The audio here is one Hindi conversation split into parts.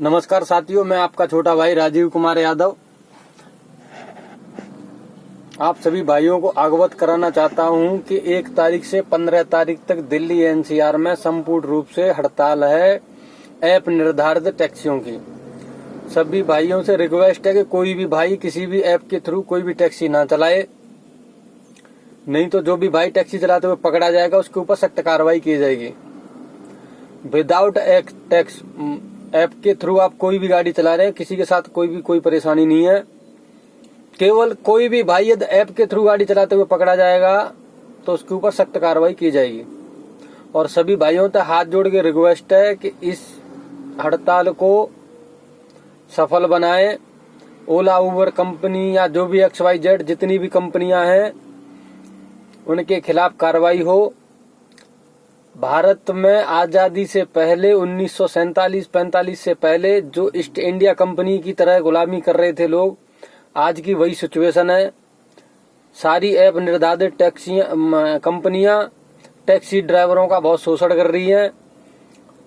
नमस्कार साथियों, मैं आपका छोटा भाई राजीव कुमार यादव आप सभी भाइयों को अवगत कराना चाहता हूं कि 1 तारीख से 15 तारीख तक दिल्ली एनसीआर में संपूर्ण रूप से हड़ताल है ऐप निर्धारित टैक्सियों की। सभी भाइयों से रिक्वेस्ट है कि कोई भी भाई किसी भी ऐप के थ्रू कोई भी टैक्सी ना चलाए, नहीं तो जो भी भाई टैक्सी चलाते हुए पकड़ा जाएगा उसके ऊपर सख्त कार्रवाई की जाएगी। विदाउट टैक्स ऐप के थ्रू आप कोई भी गाड़ी चला रहे हैं, किसी के साथ कोई परेशानी नहीं है। केवल कोई भी भाई यदि ऐप के थ्रू गाड़ी चलाते हुए पकड़ा जाएगा तो उसके ऊपर सख्त कार्रवाई की जाएगी। और सभी भाइयों से हाथ जोड़ के रिक्वेस्ट है कि इस हड़ताल को सफल बनाएं। ओला उबर कंपनी या जो भी XYZ जितनी भी कंपनियां हैं उनके खिलाफ कार्रवाई हो। भारत में आजादी से पहले 1947-45 से पहले जो ईस्ट इंडिया कंपनी की तरह गुलामी कर रहे थे लोग, आज की वही सिचुएशन है। सारी ऐप निर्धारित कंपनियां टैक्सी ड्राइवरों का बहुत शोषण कर रही हैं।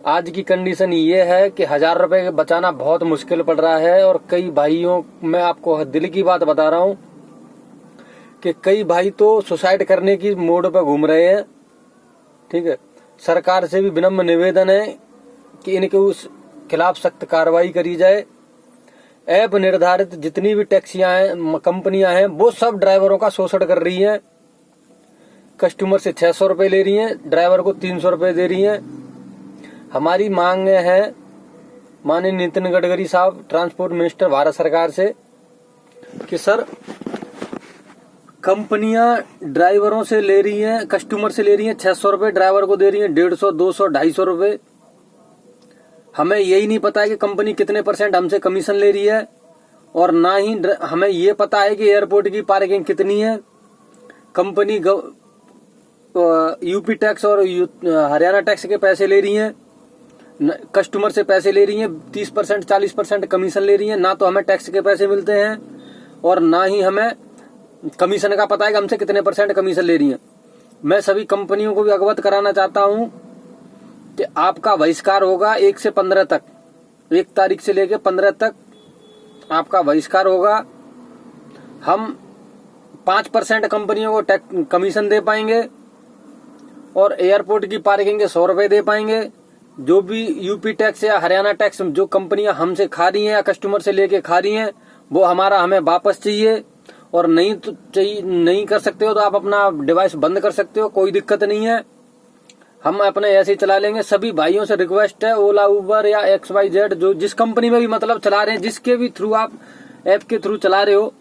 आज की कंडीशन ये है कि 1000 रुपए बचाना बहुत मुश्किल पड़ रहा है। और कई भाइयों, मैं आपको दिल की बात बता रहा हूं कि कई भाई तो सुसाइड करने की मोड पे घूम रहे हैं। ठीक है, सरकार से भी विनम्र निवेदन है कि इनके उस खिलाफ सख्त कार्रवाई करी जाए। ऐप निर्धारित जितनी भी टैक्सियां हैं, कंपनियां हैं, वो सब ड्राइवरों का शोषण कर रही हैं। कस्टमर से 600 रुपए ले रही हैं, ड्राइवर को 300 रुपए दे रही हैं। हमारी मांग है माननीय नितिन गडकरी साहब, ट्रांसपोर्ट मिनिस्टर भारत सरकार से, कि सर कंपनियां ड्राइवरों से ले रही हैं, कस्टमर से ले रही हैं 600 रुपए, ड्राइवर को दे रही हैं 150, 200, 250 रुपए। हमें यही नहीं पता है कि कंपनी कितने % हमसे कमीशन ले रही है, और ना ही हमें ये पता है कि एयरपोर्ट की पार्किंग कितनी है। कंपनी यूपी टैक्स और हरियाणा टैक्स के पैसे ले रही हैं, कस्टमर से पैसे ले रही हैं, 30% 40% कमीशन ले रही हैं। ना तो हमें टैक्स के पैसे मिलते हैं और ना ही हमें कमीशन का पता है कि हमसे कितने % कमीशन ले रही हैं। मैं सभी कंपनियों को भी अवगत कराना चाहता हूं कि आपका बहिष्कार होगा 1 से 15 तक, 1 तारीख से लेकर 15 तक आपका बहिष्कार होगा। हम 5% कंपनियों को कमीशन दे पाएंगे और एयरपोर्ट की पार्किंग के 100 रुपए दे पाएंगे। जो भी यूपी टैक्स या हरियाणा टैक्स जो कंपनियां हमसे खा रही हैं या कस्टमर से लेके खा रही हैं, वो हमें वापस चाहिए। और नहीं तो चाहिए, नहीं कर सकते हो तो आप अपना डिवाइस बंद कर सकते हो, कोई दिक्कत नहीं है। हम अपने ऐसे ही चला लेंगे। सभी भाइयों से रिक्वेस्ट है, ओला उबर या XYZ जो जिस कंपनी में भी मतलब चला रहे हैं, जिसके भी थ्रू आप ऐप के थ्रू चला रहे हो,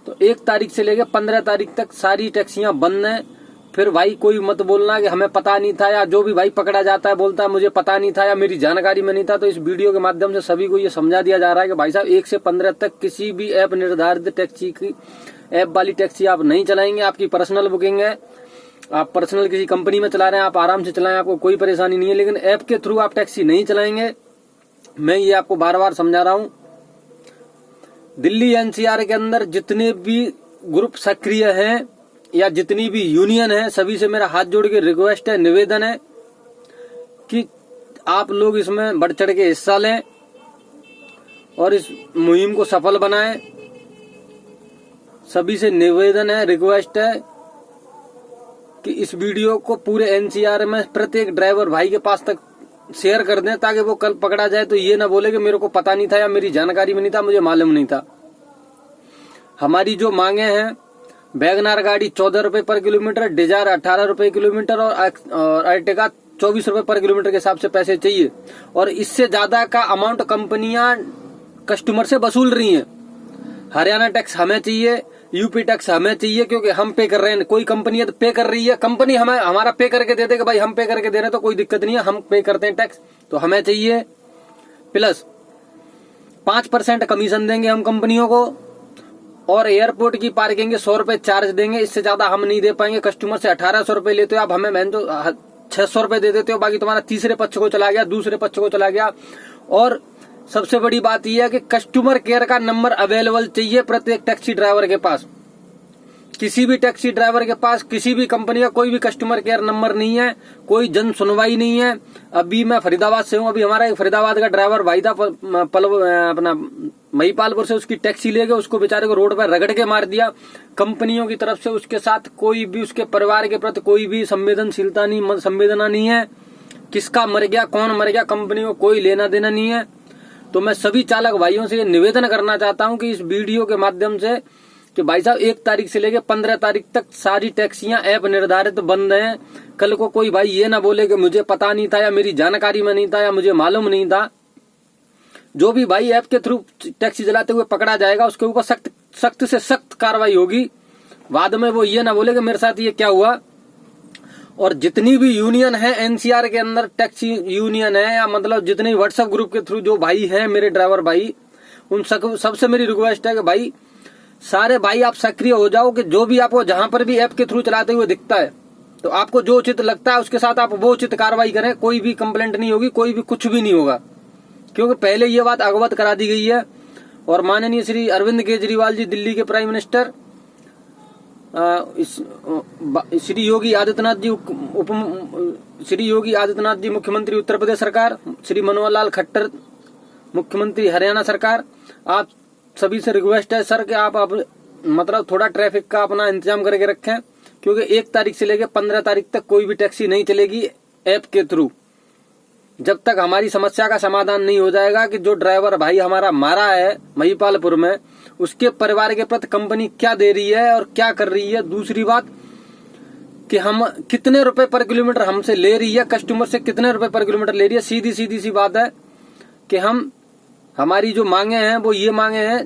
तो 1 तारीख से लेकर 15 तारीख तक सारी टैक्सियां बंद हैं। फिर भाई कोई मत बोलना कि हमें पता नहीं था, या जो भी भाई पकड़ा जाता है बोलता है मुझे पता नहीं था या मेरी जानकारी में नहीं था। तो इस वीडियो के माध्यम से सभी को ये समझा दिया जा रहा है कि भाई साहब 1 से 15 तक किसी भी ऐप निर्धारित टैक्सी की ऐप वाली टैक्सी आप नहीं चलाएंगे। आपकी पर्सनल बुकिंग है, आप पर्सनल किसी कंपनी में चला रहे हैं, आप आराम से चलाएं, आपको कोई परेशानी नहीं है। लेकिन ऐप के थ्रू आप टैक्सी नहीं चलाएंगे। मैं ये आपको बार बार समझा रहा हूं। दिल्ली NCR के अंदर जितने भी ग्रुप सक्रिय हैं या जितनी भी यूनियन है, सभी से मेरा हाथ जोड़ के रिक्वेस्ट है, निवेदन है कि आप लोग इसमें बढ़ चढ़ के हिस्सा लें और इस मुहिम को सफल बनाएं। सभी से निवेदन है, रिक्वेस्ट है कि इस वीडियो को पूरे NCR में प्रत्येक ड्राइवर भाई के पास तक शेयर कर दें, ताकि वो कल पकड़ा जाए तो ये ना बोले कि मेरे को पता नहीं था या मेरी जानकारी में नहीं था, मुझे मालूम नहीं था। हमारी जो मांगे हैं, वैगनार गाड़ी 14 रुपए पर किलोमीटर, डिजायर 18 रुपए किलोमीटर और अर्टिगा 24 रुपए पर किलोमीटर के हिसाब से पैसे चाहिए। और इससे ज्यादा का अमाउंट कंपनियां कस्टमर से वसूल रही हैं। हरियाणा टैक्स हमें चाहिए, यूपी टैक्स हमें चाहिए, क्योंकि हम पे कर रहे हैं। कोई कंपनी तो पे कर रही है, कंपनी हमारा पे करके दे दे कि भाई हम पे करके दे रहे हैं तो कोई दिक्कत नहीं है, हम पे करते हैं टैक्स, तो हमें चाहिए। प्लस 5% कमीशन देंगे हम कंपनियों को, और एयरपोर्ट की पार्किंग के 100 रुपए चार्ज देंगे। इससे ज्यादा हम नहीं दे पाएंगे। कस्टमर से 1800 रुपए लेते हो आप, हमें मैं तो 600 रुपए दे देते हो, बाकी तुम्हारा तीसरे पक्ष को चला गया, दूसरे पक्ष को चला गया। और सबसे बड़ी बात यह है कि कस्टमर केयर का नंबर अवेलेबल चाहिए प्रत्येक टैक्सी ड्राइवर के पास। किसी भी टैक्सी ड्राइवर के पास किसी भी कंपनी का कोई भी कस्टमर केयर नंबर नहीं है, कोई जन सुनवाई नहीं है। अभी मैं फरीदाबाद से हूँ, अभी हमारा एक फरीदाबाद का ड्राइवर भाई था, अपना महिपालपुर से उसकी टैक्सी ले गए, उसको बेचारे को रोड पर रगड़ के मार दिया। कंपनियों की तरफ से उसके साथ कोई भी, उसके परिवार के प्रति कोई भी संवेदनशीलता नहीं, संवेदना नहीं है। किसका मर गया, कौन मर गया, कंपनियों को कोई लेना देना नहीं है। तो मैं सभी चालक भाइयों से निवेदन करना चाहता हूं कि इस वीडियो के माध्यम से कि भाई साहब 1 तारीख से लेकर 15 तारीख तक सारी टैक्सियां ऐप निर्धारित बंद हैं। कल को कोई भाई ये ना बोले कि मुझे पता नहीं था या मेरी जानकारी में नहीं था या मुझे मालूम नहीं था। जो भी भाई ऐप के थ्रू टैक्सी चलाते हुए पकड़ा जाएगा उसके ऊपर सख्त से सख्त कार्रवाई होगी। बाद में वो ये ना बोले कि मेरे साथ ये क्या हुआ। और जितनी भी यूनियन है एनसीआर के अंदर, टैक्सी यूनियन है या मतलब जितने व्हाट्सएप ग्रुप के थ्रू जो भाई हैं मेरे ड्राइवर भाई, उन सबसे मेरी रिक्वेस्ट है कि भाई सारे भाई आप सक्रिय हो जाओ कि जो भी आपको जहां पर भी ऐप के थ्रू चलाते हुए दिखता है तो आपको जो उचित लगता है उसके साथ आप वो उचित कार्रवाई करें। कोई भी कंप्लेंट नहीं होगी, कोई भी कुछ भी नहीं होगा, क्योंकि पहले ये बात अवगत करा दी गई है। और माननीय श्री अरविंद केजरीवाल जी दिल्ली के प्राइम मिनिस्टर, श्री योगी आदित्यनाथ जी मुख्यमंत्री उत्तर प्रदेश सरकार, श्री मनोहर लाल खट्टर मुख्यमंत्री हरियाणा सरकार, आप सभी से रिक्वेस्ट है सर कि आप मतलब थोड़ा ट्रैफिक का अपना इंतजाम करके रखें, क्योंकि 1 तारीख से लेकर 15 तारीख तक कोई भी टैक्सी नहीं चलेगी ऐप के थ्रू, जब तक हमारी समस्या का समाधान नहीं हो जाएगा कि जो ड्राइवर भाई हमारा मारा है महिपालपुर में, उसके परिवार के प्रति कंपनी क्या दे रही है और क्या कर रही है। दूसरी बात कि हम कितने रुपए पर किलोमीटर हमसे ले रही है, कस्टमर से कितने रुपए पर किलोमीटर ले रही है। सीधी सी बात है कि हमारी जो मांगे हैं वो ये मांगे हैं